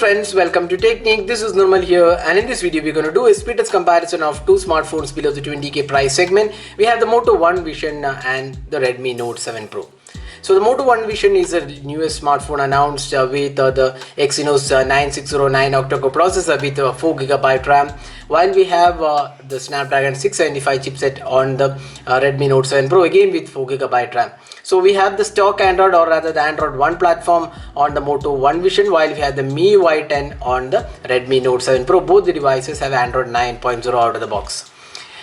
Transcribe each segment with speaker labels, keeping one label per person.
Speaker 1: friends, welcome to Technique. This is Normal here, and in this video we're going to do a speed test comparison of two smartphones below the 20k price segment. We have the Moto One Vision and the Redmi Note 7 Pro. So the Moto One Vision is the newest smartphone announced with the Exynos 9609 octa-core processor with 4GB RAM, while we have the Snapdragon 675 chipset on the Redmi Note 7 Pro, again with 4GB RAM. So we have the stock Android, or rather the Android One platform on the Moto One Vision, while we have the MIUI 10 on the Redmi Note 7 Pro. Both the devices have Android 9.0 out of the box.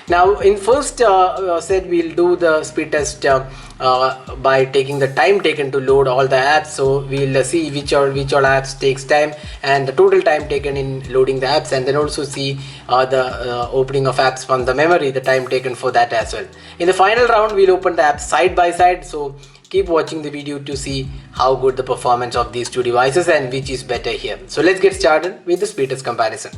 Speaker 1: Now in first set we'll do the speed test by taking the time taken to load all the apps. So we'll see which all apps takes time and the total time taken in loading the apps, and then also see the opening of apps from the memory, the time taken for that as well. In the final round we'll open the apps side by side, so keep watching the video to see how good the performance of these two devices and which is better here. So let's get started with the speed test comparison.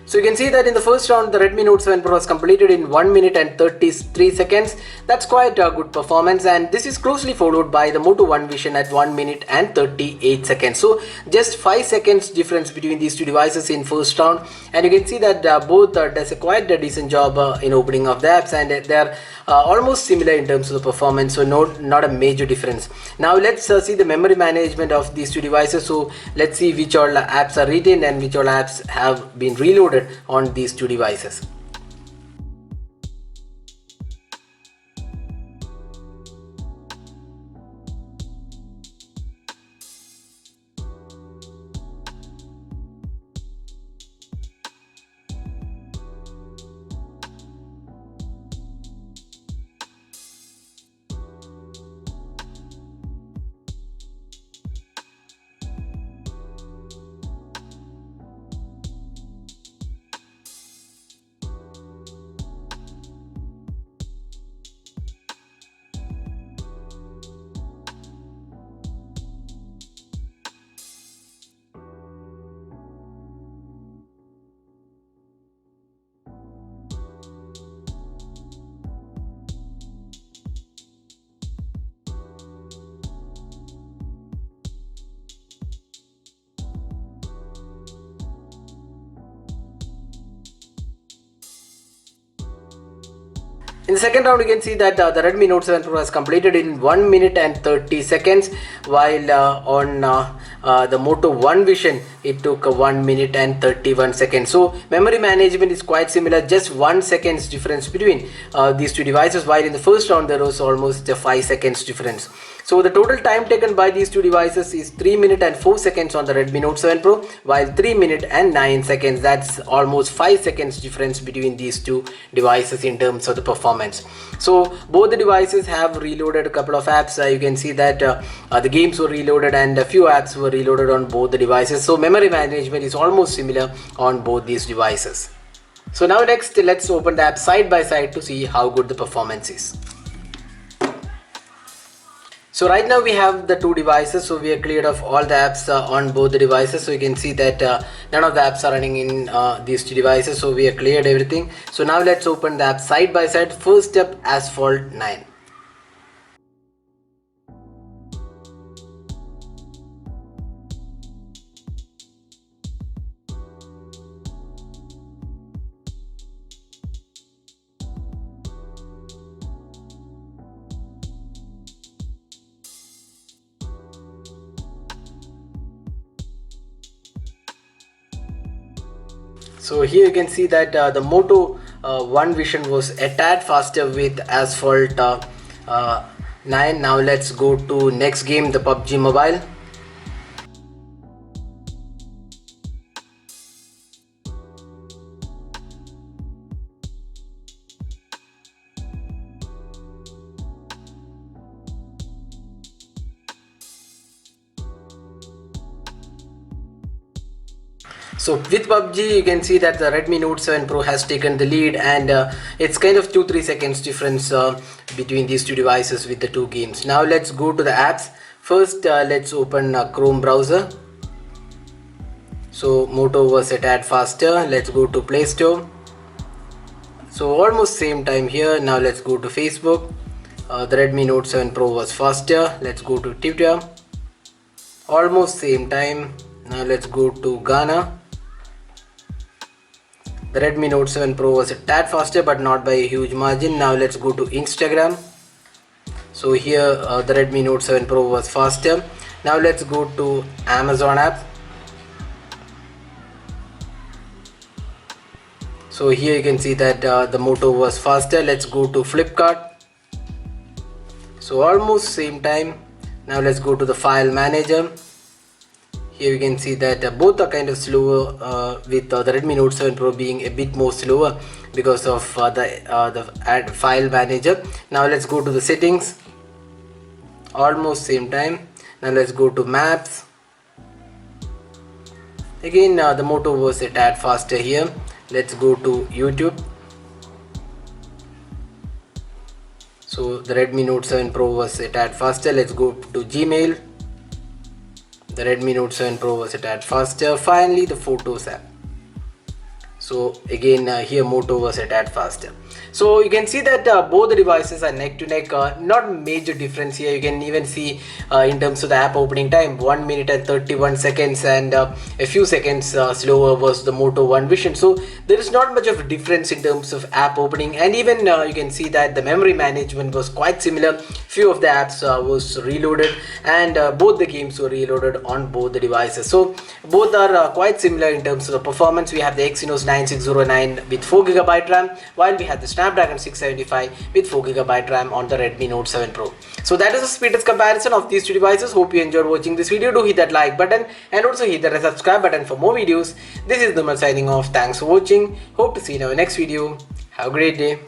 Speaker 1: So you can see that in the first round the Redmi Note 7 Pro was completed in 1 minute and 33 seconds. That's quite a good performance, and this is closely followed by the Moto One Vision at 1 minute and 38 seconds. So just 5 seconds difference between these two devices in first round, and you can see that both does quite a decent job in opening of the apps, and they are almost similar in terms of the performance, so not a major difference. Now let's see the memory management of these two devices. So let's see which all apps are retained and which all apps have been reloaded on these two devices. In the second round, you can see that the Redmi Note 7 Pro has completed in 1 minute and 30 seconds, while on the Moto One Vision it took 1 minute and 31 seconds. So memory management is quite similar, just 1 second's difference between these two devices, while in the first round there was almost a 5 seconds difference. So the total time taken by these two devices is 3 minutes and 4 seconds on the Redmi Note 7 Pro, while 3 minutes and 9 seconds. That's almost 5 seconds difference between these two devices in terms of the performance. So both the devices have reloaded a couple of apps. You can see that the games were reloaded and a few apps were reloaded on both the devices. So memory management is almost similar on both these devices. So now next, let's open the app side by side to see how good the performance is. So right now we have the two devices, so we are cleared of all the apps on both the devices. So you can see that none of the apps are running in these two devices, so we have cleared everything. So now let's open the app side by side. First up, Asphalt 9. So here you can see that the Moto 1 Vision was a tad faster with Asphalt 9. Now let's go to next game, the PUBG Mobile. So with PUBG you can see that the Redmi Note 7 Pro has taken the lead, and it's kind of 2-3 seconds difference between these two devices with the two games. Now let's go to the apps. First let's open Chrome browser. So Moto was a tad faster. Let's go to Play Store. So almost same time here. Now let's go to Facebook. The Redmi Note 7 Pro was faster. Let's go to Twitter. Almost same time. Now let's go to Ghana. The Redmi Note 7 Pro was a tad faster, but not by a huge margin. Now let's go to Instagram. So here the Redmi Note 7 Pro was faster. Now let's go to Amazon app. So here you can see that the Moto was faster. Let's go to Flipkart. So almost same time. Now let's go to the file manager. Here you can see that both are kind of slower, with the Redmi Note 7 Pro being a bit more slower because of the add file manager. Now let's go to the settings. Almost same time. Now let's go to maps. Again the Moto was a tad faster here. Let's go to YouTube. So the Redmi Note 7 Pro was a tad faster. Let's go to Gmail. The Redmi Note 7 Pro was a tad faster. Finally the Photos app. So again here Moto was a tad faster. So you can see that both the devices are neck to neck, not major difference here. You can even see in terms of the app opening time, 1 minute and 31 seconds, and a few seconds slower was the Moto 1 Vision. So there is not much of a difference in terms of app opening, and even you can see that the memory management was quite similar. Few of the apps was reloaded, and both the games were reloaded on both the devices. So both are quite similar in terms of the performance. We have the Exynos 9609 with 4GB RAM, while we have the Snapdragon 675 with 4GB RAM on the Redmi Note 7 Pro. So that is a speed test comparison of these two devices. Hope you enjoyed watching this video. Do hit that like button and also hit the subscribe button for more videos. This is Numal signing off. Thanks for watching. Hope to see you in our next video. Have a great day.